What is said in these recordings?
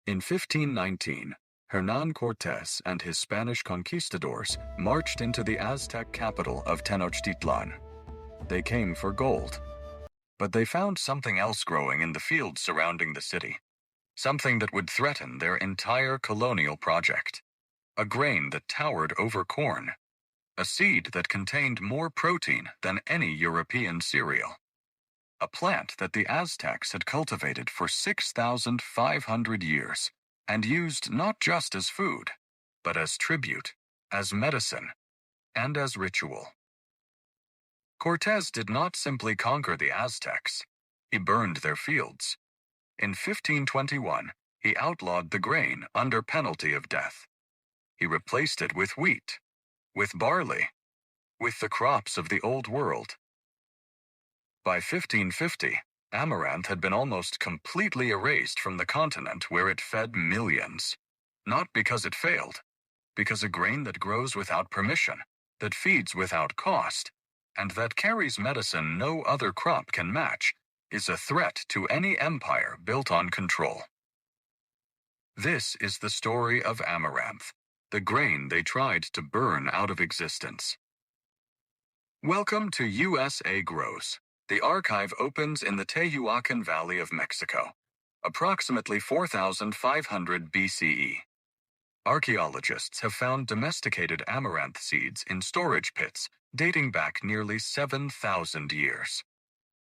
In 1519, Hernán Cortez and his Spanish conquistadors marched into the Aztec capital of Tenochtitlan. They came for gold, but they found something else growing in the fields surrounding the city, something that would threaten their entire colonial project. A grain that towered over corn, a seed that contained more protein than any European cereal, a plant that the Aztecs had cultivated for 6,500 years and used not just as food, but as tribute, as medicine, and as ritual. Cortez did not simply conquer the Aztecs, he burned their fields. In 1521, he outlawed the grain under penalty of death. He replaced it with wheat, with barley, with the crops of the Old World. By 1550, amaranth had been almost completely erased from the continent where it fed millions. Not because it failed, because a grain that grows without permission, that feeds without cost, and that carries medicine no other crop can match, is a threat to any empire built on control. This is the story of amaranth, the grain they tried to burn out of existence. Welcome to USA Grows. The archive opens in the Tehuacan Valley of Mexico, approximately 4,500 BCE. Archaeologists have found domesticated amaranth seeds in storage pits dating back nearly 7,000 years.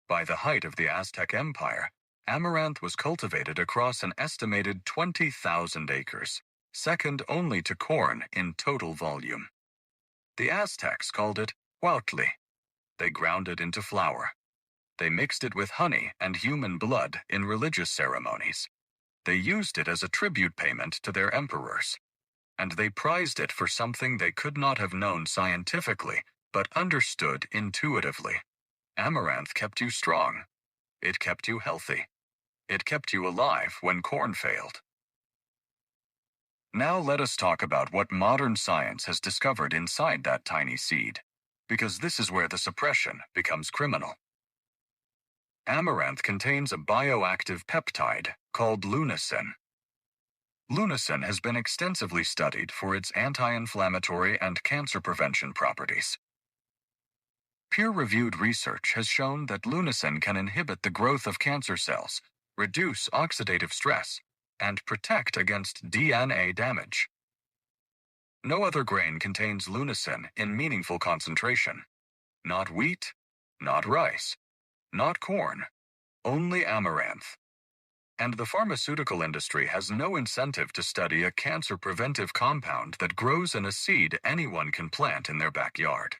By the height of the Aztec Empire, amaranth was cultivated across an estimated 20,000 acres, second only to corn in total volume. The Aztecs called it huautli. They ground it into flour. They mixed it with honey and human blood in religious ceremonies. They used it as a tribute payment to their emperors. And they prized it for something they could not have known scientifically, but understood intuitively. Amaranth kept you strong. It kept you healthy. It kept you alive when corn failed. Now let us talk about what modern science has discovered inside that tiny seed, because this is where the suppression becomes criminal. Amaranth contains a bioactive peptide called lunasin. Lunasin has been extensively studied for its anti-inflammatory and cancer prevention properties. Peer-reviewed research has shown that lunasin can inhibit the growth of cancer cells, reduce oxidative stress, and protect against DNA damage. No other grain contains lunasin in meaningful concentration. Not wheat, not rice, not corn, only amaranth. And the pharmaceutical industry has no incentive to study a cancer-preventive compound that grows in a seed anyone can plant in their backyard.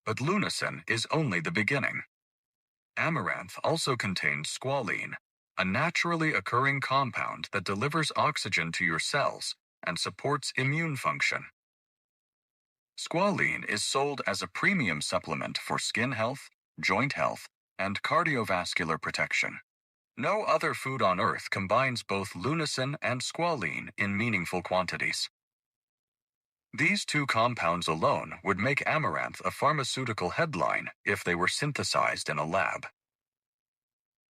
But lunasin is only the beginning. Amaranth also contains squalene, a naturally occurring compound that delivers oxygen to your cells and supports immune function. Squalene is sold as a premium supplement for skin health, joint health, and cardiovascular protection. No other food on Earth combines both lunasin and squalene in meaningful quantities. These two compounds alone would make amaranth a pharmaceutical headline if they were synthesized in a lab.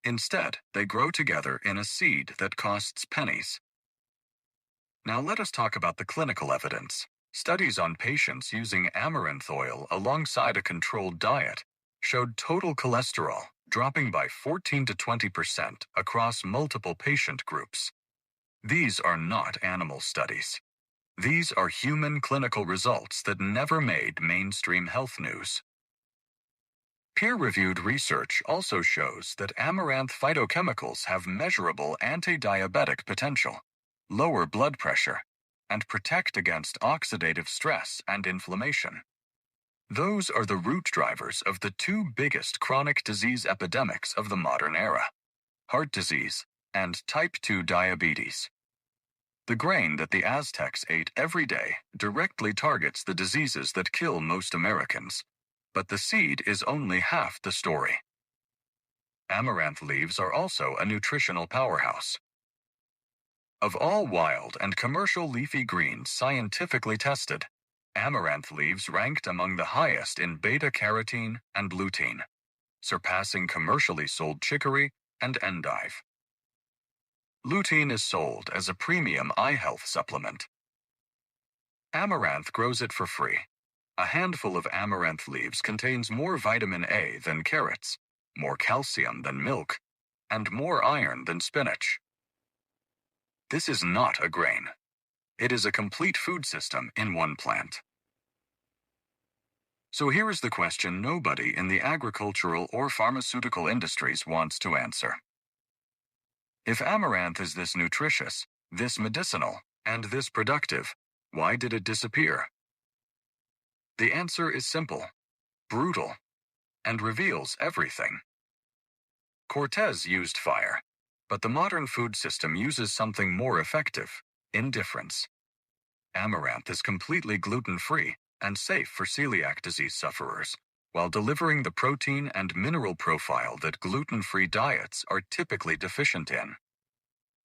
Instead, they grow together in a seed that costs pennies. Now let us talk about the clinical evidence. Studies on patients using amaranth oil alongside a controlled diet showed total cholesterol dropping by 14 to 20% across multiple patient groups. These are not animal studies. These are human clinical results that never made mainstream health news. Peer-reviewed research also shows that amaranth phytochemicals have measurable anti-diabetic potential, lower blood pressure, and protect against oxidative stress and inflammation. Those are the root drivers of the two biggest chronic disease epidemics of the modern era: heart disease and type 2 diabetes. The grain that the Aztecs ate every day directly targets the diseases that kill most Americans, but the seed is only half the story. Amaranth leaves are also a nutritional powerhouse. Of all wild and commercial leafy greens scientifically tested, amaranth leaves ranked among the highest in beta-carotene and lutein, surpassing commercially sold chicory and endive. Lutein is sold as a premium eye health supplement. Amaranth grows it for free. A handful of amaranth leaves contains more vitamin A than carrots, more calcium than milk, and more iron than spinach. This is not a grain. It is a complete food system in one plant. So here is the question nobody in the agricultural or pharmaceutical industries wants to answer. If amaranth is this nutritious, this medicinal, and this productive, why did it disappear? The answer is simple, brutal, and reveals everything. Cortez used fire, but the modern food system uses something more effective, indifference. Amaranth is completely gluten-free and safe for celiac disease sufferers, while delivering the protein and mineral profile that gluten-free diets are typically deficient in.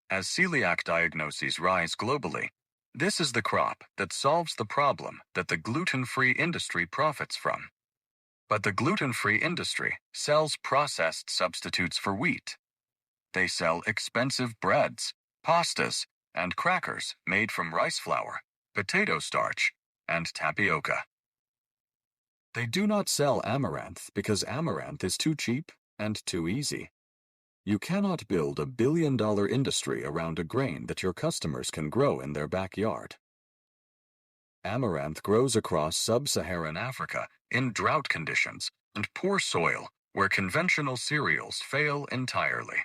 As celiac diagnoses rise globally, this is the crop that solves the problem that the gluten-free industry profits from. But the gluten-free industry sells processed substitutes for wheat. They sell expensive breads, pastas, and crackers made from rice flour, potato starch, and tapioca. They do not sell amaranth because amaranth is too cheap and too easy. You cannot build a billion-dollar industry around a grain that your customers can grow in their backyard. Amaranth grows across sub-Saharan Africa in drought conditions and poor soil where conventional cereals fail entirely.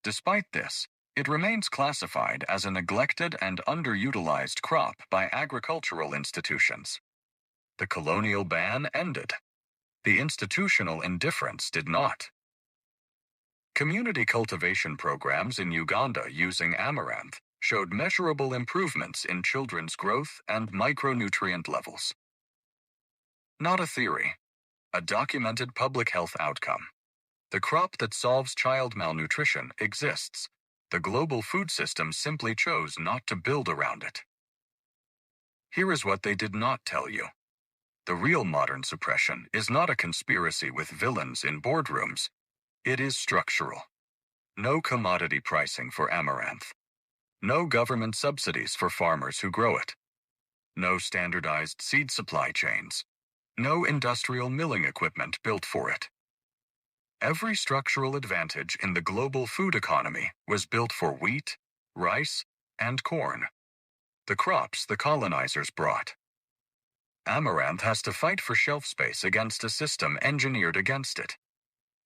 Despite this, it remains classified as a neglected and underutilized crop by agricultural institutions. The colonial ban ended. The institutional indifference did not. Community cultivation programs in Uganda using amaranth showed measurable improvements in children's growth and micronutrient levels. Not a theory, a documented public health outcome. The crop that solves child malnutrition exists. The global food system simply chose not to build around it. Here is what they did not tell you. The real modern suppression is not a conspiracy with villains in boardrooms. It is structural. No commodity pricing for amaranth. No government subsidies for farmers who grow it. No standardized seed supply chains. No industrial milling equipment built for it. Every structural advantage in the global food economy was built for wheat, rice, and corn, the crops the colonizers brought. Amaranth has to fight for shelf space against a system engineered against it.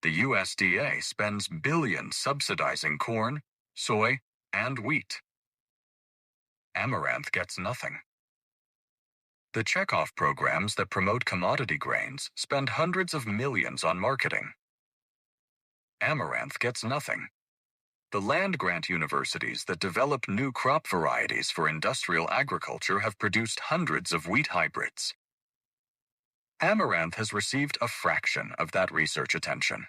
The USDA spends billions subsidizing corn, soy, and wheat. Amaranth gets nothing. The checkoff programs that promote commodity grains spend hundreds of millions on marketing. Amaranth gets nothing. The land-grant universities that develop new crop varieties for industrial agriculture have produced hundreds of wheat hybrids. Amaranth has received a fraction of that research attention.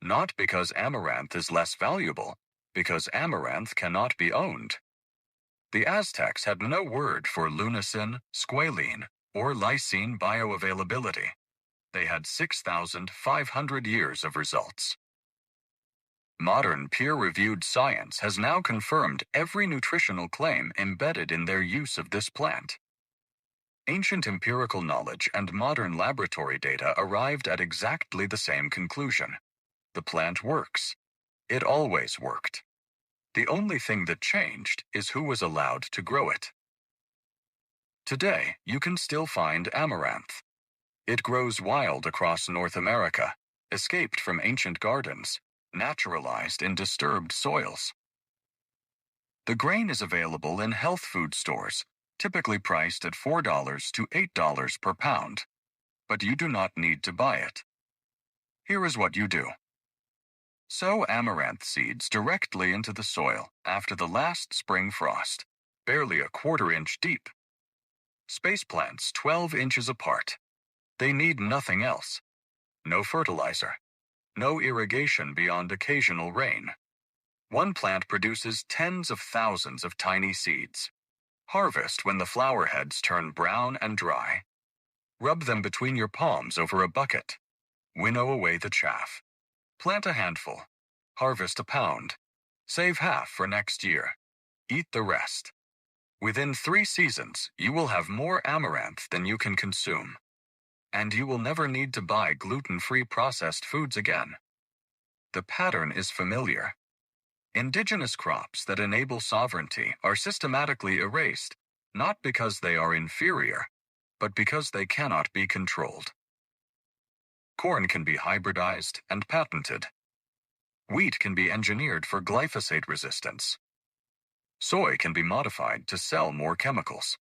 Not because amaranth is less valuable, because amaranth cannot be owned. The Aztecs had no word for lunasin, squalene, or lysine bioavailability. They had 6,500 years of results. Modern peer-reviewed science has now confirmed every nutritional claim embedded in their use of this plant. Ancient empirical knowledge and modern laboratory data arrived at exactly the same conclusion. The plant works. It always worked. The only thing that changed is who was allowed to grow it. Today, you can still find amaranth. It grows wild across North America, escaped from ancient gardens, naturalized in disturbed soils. The grain is available in health food stores, typically priced at $4 to $8 per pound, but you do not need to buy it. Here is what you do. Sow amaranth seeds directly into the soil after the last spring frost, barely a quarter-inch deep. Space plants 12 inches apart. They need nothing else. No fertilizer. No irrigation beyond occasional rain. One plant produces tens of thousands of tiny seeds. Harvest when the flower heads turn brown and dry. Rub them between your palms over a bucket. Winnow away the chaff. Plant a handful. Harvest a pound. Save half for next year. Eat the rest. Within 3 seasons, you will have more amaranth than you can consume. And you will never need to buy gluten-free processed foods again. The pattern is familiar. Indigenous crops that enable sovereignty are systematically erased, not because they are inferior, but because they cannot be controlled. Corn can be hybridized and patented. Wheat can be engineered for glyphosate resistance. Soy can be modified to sell more chemicals.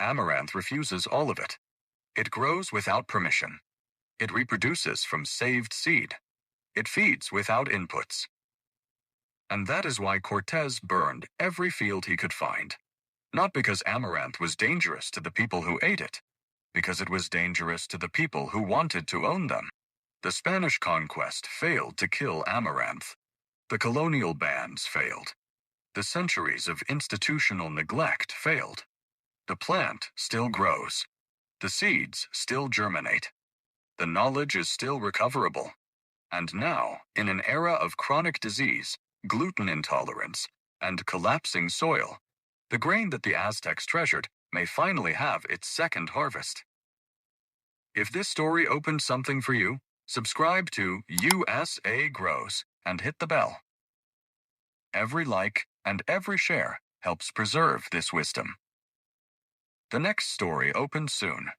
Amaranth refuses all of it. It grows without permission. It reproduces from saved seed. It feeds without inputs. And that is why Cortez burned every field he could find. Not because amaranth was dangerous to the people who ate it, because it was dangerous to the people who wanted to own them. The Spanish conquest failed to kill amaranth. The colonial bans failed. The centuries of institutional neglect failed. The plant still grows. The seeds still germinate. The knowledge is still recoverable. And now, in an era of chronic disease, gluten intolerance, and collapsing soil, the grain that the Aztecs treasured may finally have its second harvest. If this story opened something for you, subscribe to USA Grows and hit the bell. Every like and every share helps preserve this wisdom. The next story opens soon.